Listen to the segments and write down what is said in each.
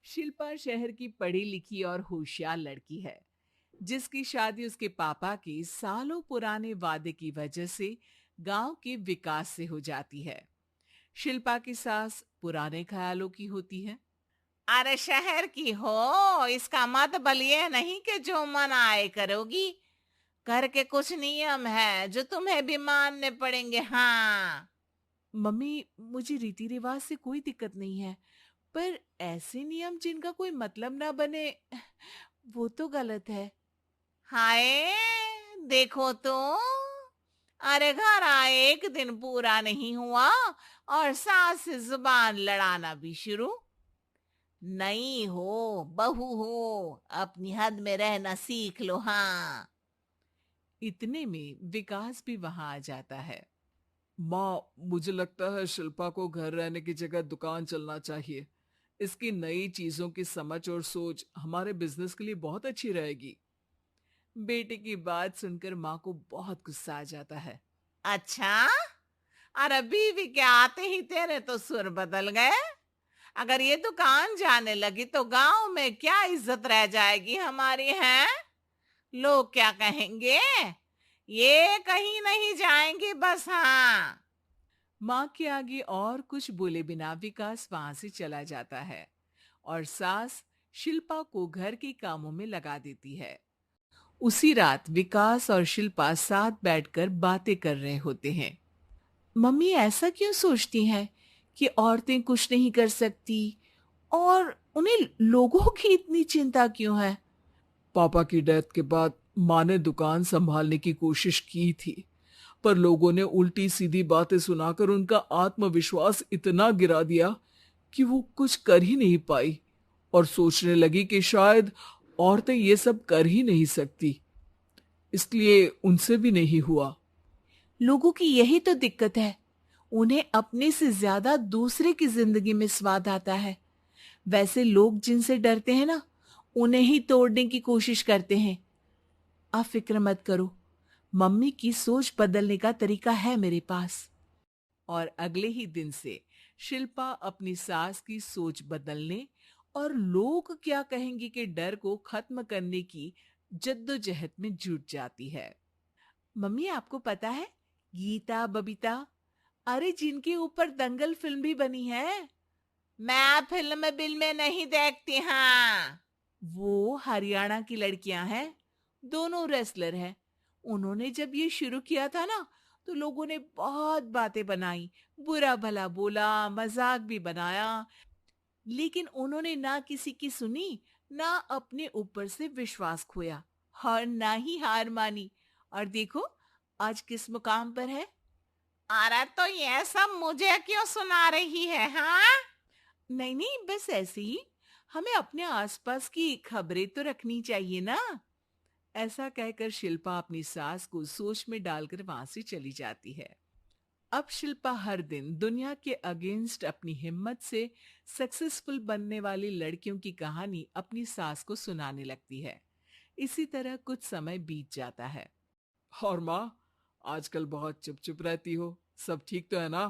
शिल्पा शहर की पढ़ी लिखी और होशियार लड़की है, जिसकी शादी उसके पापा के सालों पुराने वादे की वजह से गांव के विकास से हो जाती है। शिल्पा की सास पुराने ख्यालों की होती है। अरे शहर की हो, इसका मतलब ये नहीं कि जो मन आए करोगी। घर के कुछ नियम है जो तुम्हें भी मानने पड़ेंगे। हाँ। मम्मी, मुझे रीति रिवाज से कोई दिक्कत नहीं है, पर ऐसे नियम जिनका कोई मतलब ना बने, वो तो गलत है। हाय, देखो तो। अरे घर आए एक दिन पूरा नहीं हुआ और सास से जुबान लड़ाना भी शुरू। नहीं हो, बहू हो, अपनी हद में रहना सीख लो। हाँ। इतने में विकास भी वहां आ जाता है। माँ, मुझे लगता है शिल्पा को घर रहने की जगह दुकान चलना चाहिए। इसकी नई चीजों की समझ और सोच हमारे बिजनेस के लिए बहुत अच्छी रहेगी। बेटे की बात सुनकर माँ को बहुत गुस्सा आ जाता है। अच्छा, अरे बीवी के आते ही तेरे तो सुर बदल गए। अगर ये दुकान जाने लगी तो गांव में क्या इज्जत रह जाएगी हमारी। है, लोग क्या कहेंगे। ये कहीं नहीं जाएंगी बस। हाँ। माँ के आगे और कुछ बोले बिना विकास वहां से चला जाता है और सास शिल्पा को घर के कामों में लगा देती है। उसी रात विकास और शिल्पा साथ बैठकर बातें कर रहे होते हैं। मम्मी ऐसा क्यों सोचती हैं कि औरतें कुछ नहीं कर सकती, और उन्हें लोगों की इतनी चिंता क्यों है? पापा की डेथ के बाद माँ ने दुकान संभालने की कोशिश की थी, पर लोगों ने उल्टी सीधी बातें सुनाकर उनका आत्मविश्वास इतना गिरा दिया कि वो कुछ कर ही नहीं पाई और सोचने लगी कि शायद औरतें ये सब कर ही नहीं सकती, इसलिए उनसे भी नहीं हुआ। लोगों की यही तो दिक्कत है, उन्हें अपने से ज्यादा दूसरे की जिंदगी में स्वाद आता है। वैसे लोग जिनसे डरते हैं ना, उन्हें ही तोड़ने की कोशिश करते हैं। आप फिक्र मत करो, मम्मी की सोच बदलने का तरीका है मेरे पास। और अगले ही दिन से शिल्पा अपनी सास की सोच बदलने और लोग क्या कहेंगे के डर को खत्म करने की जद्दोजहद में जुट जाती है। मम्मी, आपको पता है, गीता बबीता, अरे जिनके ऊपर दंगल फिल्म भी बनी है, मैं फिल्म बिल में नहीं देखती। हाँ। वो हरियाणा की लड़कियां हैं। दोनों रेसलर हैं। उन्होंने जब ये शुरू किया था ना, तो लोगों ने बहुत बातें बनाई, बुरा भला बोला, मजाक भी बनाया, लेकिन उन्होंने ना किसी की सुनी, ना अपने ऊपर से विश्वास खोया और ना ही हार मानी। और देखो, आज किस मुकाम पर है। अरे तो ये सब मुझे क्यों सुना रही है। हाँ। नहीं नहीं, बस ऐसे ही, हमें अपने आसपास की खबरें तो रखनी चाहिए ना। ऐसा कहकर शिल्पा अपनी सास को सोच में डालकर वहां से चली जाती है। अब शिल्पा हर दिन दुनिया के अगेंस्ट अपनी हिम्मत से सक्सेसफुल बनने वाली लड़कियों की कहानी अपनी सास को सुनाने लगती है। इसी तरह कुछ समय बीत जाता है। और माँ, आजकल बहुत चुप चुप रहती हो, सब ठीक तो है ना?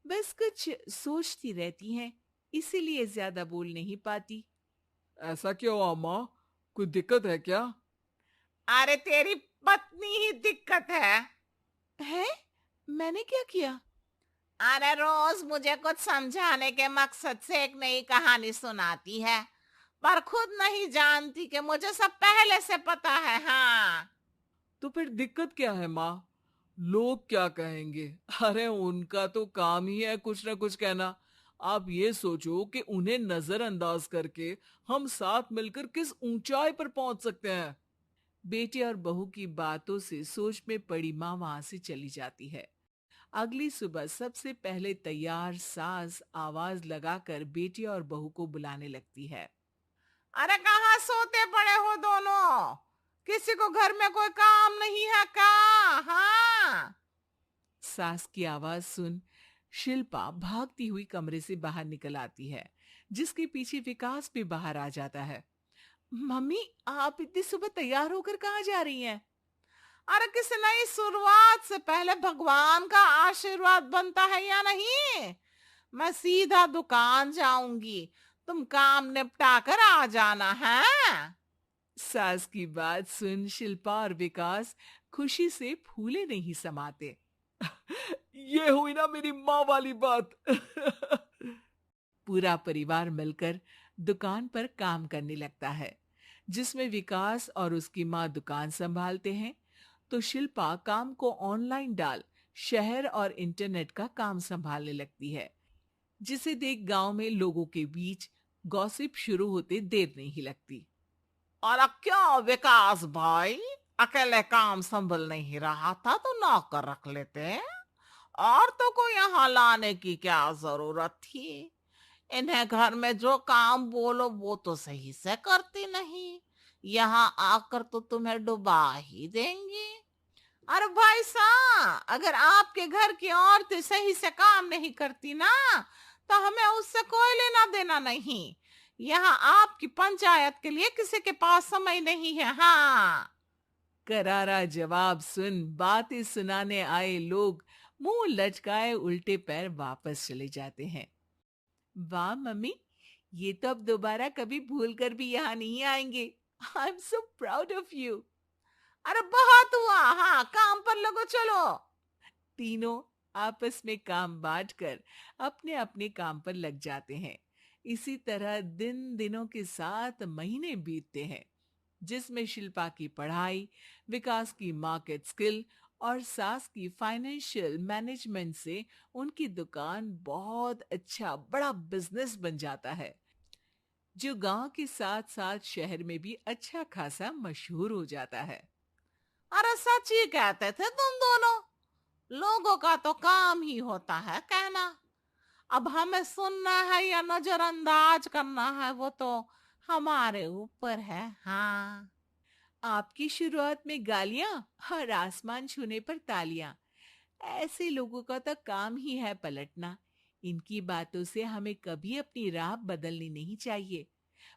बस कुछ सोचती रहती हैं, इसीलिए ज्यादा बोल नहीं पाती। ऐसा क्यों हुआ माँ? कोई दिक्कत है क्या? अरे तेरी पत्नी ही दिक्कत है। है? मैंने क्या किया? अरे रोज मुझे कुछ समझाने के मकसद से एक नई कहानी सुनाती है, पर खुद नहीं जानती कि मुझे सब पहले से पता है। हाँ। तो फिर दिक्कत क्या है माँ? लोग क्या कहेंगे? अरे उनका तो काम ही है कुछ ना कुछ कहना। आप ये सोचो कि उन्हें नजरअंदाज करके हम साथ मिलकर किस ऊंचाई पर पहुंच सकते हैं। बेटे और बहू की बातों से सोच में पड़ी माँ वहां से चली जाती है। अगली सुबह सबसे पहले तैयार सास आवाज लगाकर बेटी और बहू को बुलाने लगती है। अरे कहाँ सोते पड़े हो दोनों? किसी को घर में कोई काम नहीं है क्या? हाँ। सास की आवाज सुन शिल्पा भागती हुई कमरे से बाहर निकल आती है, जिसके पीछे विकास भी बाहर आ जाता है। मम्मी, आप इतनी सुबह तैयार होकर कहाँ जा रही हैं? अरे किसी नई शुरुआत से पहले भगवान का आशीर्वाद बनता है या नहीं? मैं सीधा दुकान जाऊंगी। तुम काम निपटा कर आ जाना है। सास की बात सुन शिल्पा और विकास खुशी से फूले नहीं समाते। ये हुई ना मेरी माँ वाली बात। पूरा परिवार मिलकर दुकान पर काम करने लगता है, जिसमें विकास और उसकी माँ दुकान संभालते हैं, तो शिल्पा काम को ऑनलाइन डाल शहर और इंटरनेट का काम संभालने लगती है, जिसे देख गांव में लोगों के बीच गॉसिप शुरू होते देर नहीं लगती। और क्या विकास भाई, अकेले काम संभल नहीं रहा था तो नौकर रख लेते, और तो को यहाँ लाने की क्या जरूरत थी। इन्हें घर में जो काम बोलो वो तो सही से करती नहीं, यहाँ आकर तो तुम्हें डुबा ही देंगी। अरे भाई साहब, अगर आपके घर की औरतें सही से काम नहीं करती ना, तो हमें उससे कोई लेना देना नहीं। यहाँ आपकी पंचायत के लिए किसी के पास समय नहीं है। हाँ। करारा जवाब सुन बातें सुनाने आए लोग मुंह लटकाए उल्टे पैर वापस चले जाते हैं। वाह मम्मी, ये तो अब दोबारा कभी भूल कर भी यहाँ नहीं आएंगे। I am so proud of you. अरे बहुत हुआ, हाँ काम पर लगो चलो। तीनों आपस में काम बांटकर अपने अपने काम पर लग जाते हैं। इसी तरह दिनों के साथ महीने बीतते हैं, जिसमें शिल्पा की पढ़ाई, विकास की मार्केट स्किल और सास की फाइनेंशियल मैनेजमेंट से उनकी दुकान बहुत अच्छा बड़ा बिजनेस बन जाता है, जो गांव के साथ साथ शहर में भी अच्छा खासा मशहूर हो जाता है। अरे सच ही कहते थे तुम दोनों, लोगों का तो काम ही होता है कहना। अब हमें सुनना है या नजरअंदाज करना है वो तो हमारे ऊपर है। हाँ। आपकी शुरुआत में गालियां और आसमान छूने पर तालियां, ऐसे लोगों का तो काम ही है पलटना। इनकी बातों से हमें कभी अपनी राह बदलनी नहीं चाहिए,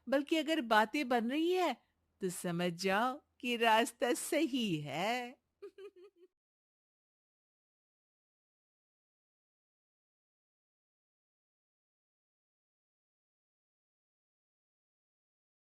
बल्कि अगर बातें बन रही है तो समझ जाओ कि रास्ता सही है।